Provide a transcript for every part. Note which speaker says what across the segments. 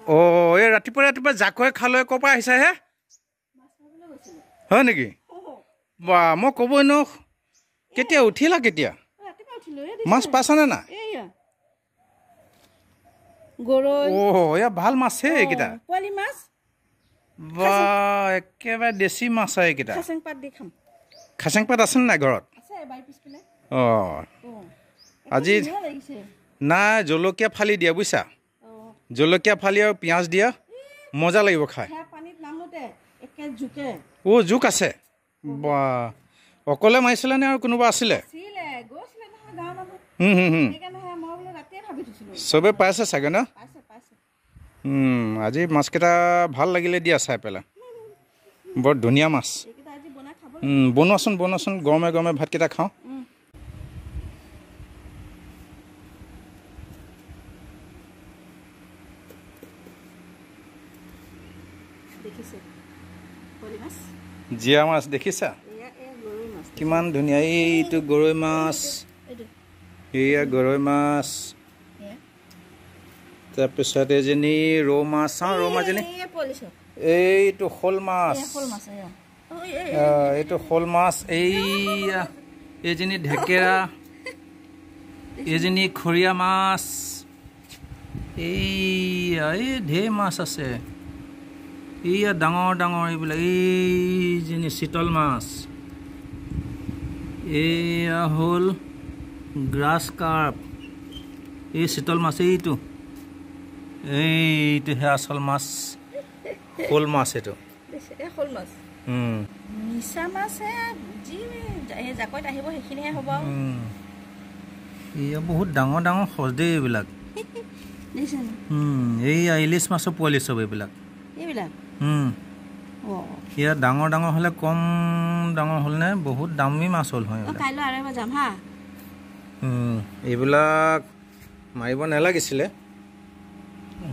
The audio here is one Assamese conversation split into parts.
Speaker 1: অ এই ৰাতিপুৱা জাকৈ খালৈ কপা আহিছা হে হয় নেকি বা মই ক'বই ন কেতিয়া উঠিলা কেতিয়া মাছ পাছানে না
Speaker 2: গৰৈ
Speaker 1: অ এয়া ভাল মাছ হে এইকেইটা
Speaker 2: পোৱালি মাছ
Speaker 1: বা একেবাৰে দেশী মাছ হয় এইকেইটা
Speaker 2: খাচেং পাত দি খাম
Speaker 1: খাচেং পাত আছে নাই ঘৰত
Speaker 2: আছে বাই পিছপিনে
Speaker 1: অ আজি নাই জলকীয়া ফালি দিয়া বুইছা জলকীয়া ফালি আৰু পিঁয়াজ দিয়া মজা লাগিব খাই
Speaker 2: পানীত নামোতে একে জুকে
Speaker 1: অ জুক আছে বা অকলে মাৰিছিলে নে আৰু কোনোবা আছিলে চবে পাইছে চাগে ন আজি মাছকেইটা ভাল লাগিলে দিয়া চাই পেলাই বৰ ধুনীয়া মাছ বনোৱাচোন গৰমে গৰমে ভাতকেইটা খাওঁ জীয়া মাছ দেখিছা কিমান ধুনীয়া এইটো গৰৈ মাছ এয়া গৰৈ মাছ তাৰপিছত এজনী ৰৌ মাছ চাওঁ ৰৌ মাছজনী এইটো শ'ল মাছ এইটো শ'ল মাছ এইয়া এইজনী ঢেকেৰা এইজনী খৰিয়া মাছ এইয়া এই ঢেৰ মাছ আছে এইয়া ডাঙৰ ডাঙৰ এইবিলাক এইজনী চিতল মাছ এয়া হ'ল গ্ৰাছ কাৰ্প এই চিতল মাছ এইটোহে আচল মাছ শ'ল মাছ এইটো
Speaker 2: শ'ল মাছ মিছা মাছ যি জাকৈত আহিব সেইখিনিহে হ'ব
Speaker 1: এয়া বহুত ডাঙৰ ডাঙৰ সজ দেই এইবিলাক এইয়া ইলিছ মাছৰ পোৱালি চব এইবিলাক এয়া ডাঙৰ ডাঙৰ হ'লে কম ডাঙৰ হ'ল নে বহুত দামী মাছ হ'ল হয়
Speaker 2: কাইলৈ আৰু এবাৰ যাম হা
Speaker 1: এইবিলাক মাৰিব নালাগিছিলে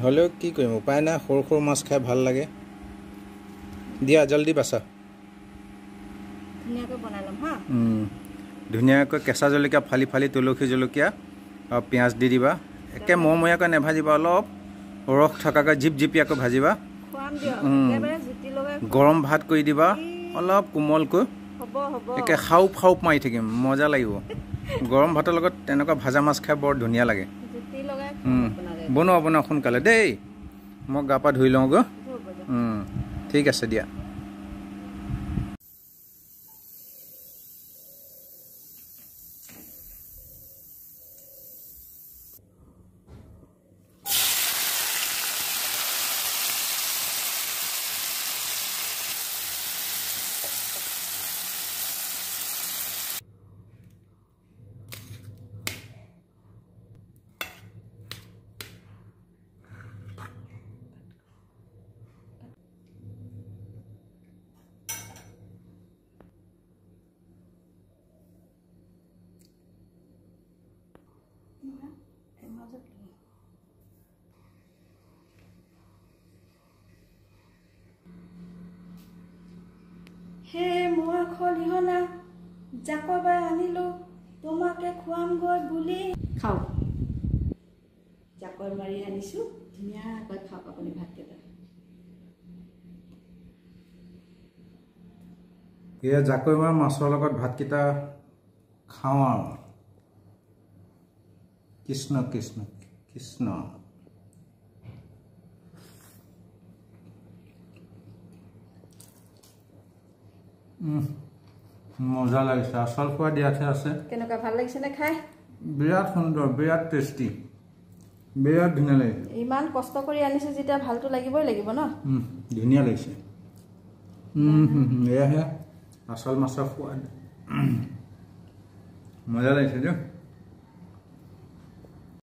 Speaker 1: হ'লেও কি কৰিম উপায় নাই সৰু সৰু মাছ খাই ভাল লাগে দিয়া জলদি বাছা
Speaker 2: ধুনীয়াকৈ বনাই ল'ম হা
Speaker 1: ধুনীয়াকৈ কেঁচা জলকীয়া ফালি ফালি তুলসী জলকীয়া আৰু পিঁয়াজ দি দিবা একে মমৰীয়াকৈ নেভাজিবা অলপ ৰস থকাকৈ জিপ জিপিয়াকৈ ভাজিবা গৰম ভাত কৰি দিবা অলপ কোমলকৈ একে খাউপ খাউপ মাৰি থাকিম মজা লাগিব গৰম ভাতৰ লগত তেনেকুৱা ভাজা মাছ খাই বৰ ধুনীয়া লাগে বনোৱা সোনকালে দেই মই গা পা ধুই লওঁগৈ ঠিক আছে দিয়া
Speaker 2: হে মই খলিহনা জাকবাই আনিলো তোমাকে খুৱাম গৈ বুলি খাও জাকৈ মাৰি আনিছো ধুনীয়াকৈ খাওক আপুনি ভাতকেইটা
Speaker 1: এয়া জাকৈ মাৰা মাছৰ লগত ভাতকেইটা খাওঁ আৰু কৃষ্ণ কৃষ্ণ কৃষ্ণ মজা লাগিছে আচল সোৱাদ ইয়াতে আছে
Speaker 2: কেনেকুৱা ভাল লাগিছে নে খাই
Speaker 1: বিৰাট সুন্দৰ বিৰাট টেষ্টি বিৰাট ধুনীয়া লাগিছে
Speaker 2: ইমান কষ্ট কৰি আনিছে যেতিয়া ভালটো লাগিবই লাগিব ন
Speaker 1: ধুনীয়া লাগিছে এয়াহে আচল মাছৰ সোৱাদ মজা লাগিছে দিয়ক